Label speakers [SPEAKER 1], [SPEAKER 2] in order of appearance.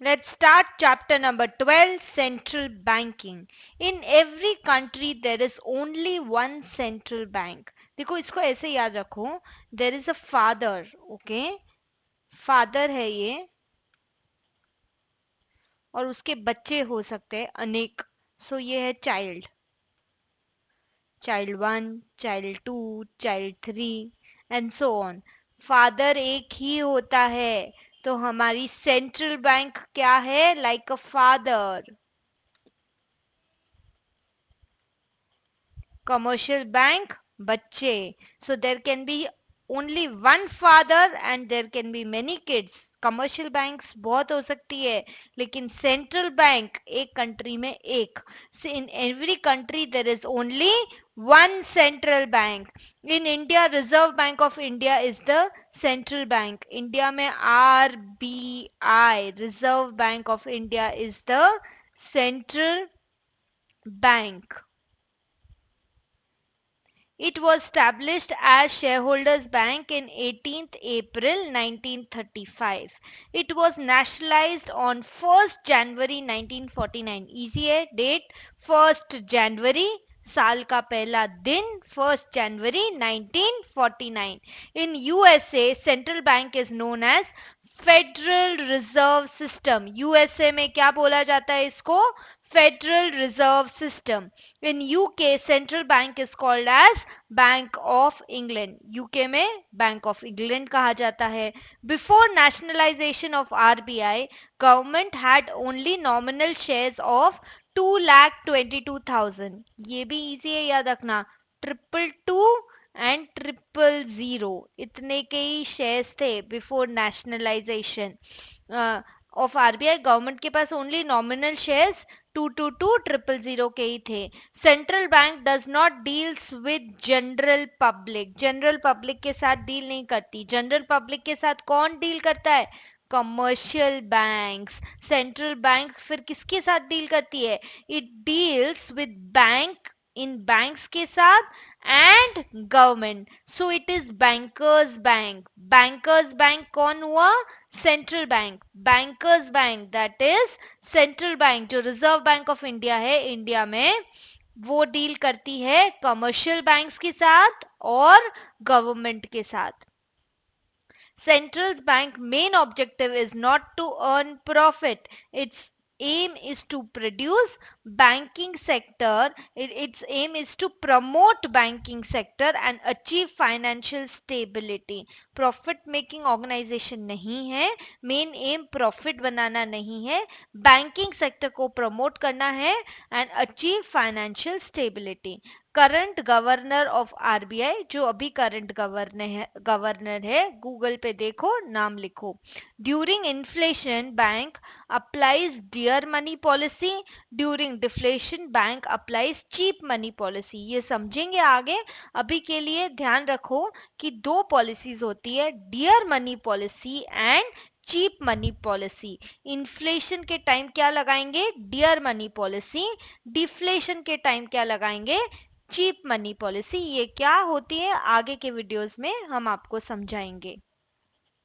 [SPEAKER 1] Let's start chapter number 12, central banking. In every country there is only one central bank. देखो इसको ऐसे याद रखो. There is a father, okay? Father है ये और उसके बच्चे हो सकते हैं अनेक. So ये है child. Child 1, child 2, child 3 and so on. Father एक ही होता है. तो हमारी सेंट्रल बैंक क्या है? Like a father. Commercial bank बच्चे. So there can be only one father and there can be many kids. Commercial banks बहुत हो सकती है लेकिन सेंट्रल बैंक एक कंट्री में एक. In every country there is only one central bank. In India, Reserve Bank of India is the central bank. India में RBI, Reserve Bank of India is the central bank. It was established as Shareholders Bank in 18th April 1935. It was nationalized on 1st January 1949. Easy है date 1st January. साल का पहला दिन 1st January 1949. In USA, central bank is known as Federal Reserve System. USA में क्या बोला जाता है इसको? Federal Reserve System. In UK, central bank is called as Bank of England. UK में Bank of England कहा जाता है. Before nationalization of RBI, government had only nominal shares of 2,22,000. ये भी इजी है याद रखना. 222 एंड 000 इतने के ही शेयर्स थे before nationalisation of RBI. Government के पास ओनली नॉमिनल शेयर्स 222 000 के ही थे. Central bank does not deals with general public. General public के साथ डील नहीं करती. जनरल पब्लिक के साथ कौन डील करता है? Commercial banks. सेंट्रल बैंक फिर किसके साथ डील करती है? It deals with bank in banks के साथ and government. So it is bankers bank. Bankers bank कौन हुआ? Central bank. Bankers bank that is central bank. जो रिजर्व बैंक ऑफ इंडिया है इंडिया में वो डील करती है कमर्शियल बैंक्स के साथ और गवर्नमेंट के साथ. Central Bank main objective is not to earn profit. Its aim is to produce banking sector. Its aim is to promote banking sector and achieve financial stability. Profit making organization नहीं है. Main aim profit बनाना नहीं है. Banking sector को promote करना है and achieve financial stability. Current governor of RBI, जो अभी current governor है गूगल पे देखो, नाम लिखो. During inflation bank applies dear money policy. During deflation bank applies cheap money policy. ये समझेंगे आगे. अभी के लिए ध्यान रखो कि दो पॉलिसीज होती है, dear money policy and cheap money policy. Inflation के टाइम क्या लगाएंगे? Dear money policy. डिफ्लेशन के टाइम क्या लगाएंगे? Cheap money policy. ये क्या होती है आगे के वीडियोस में हम आपको समझाएंगे.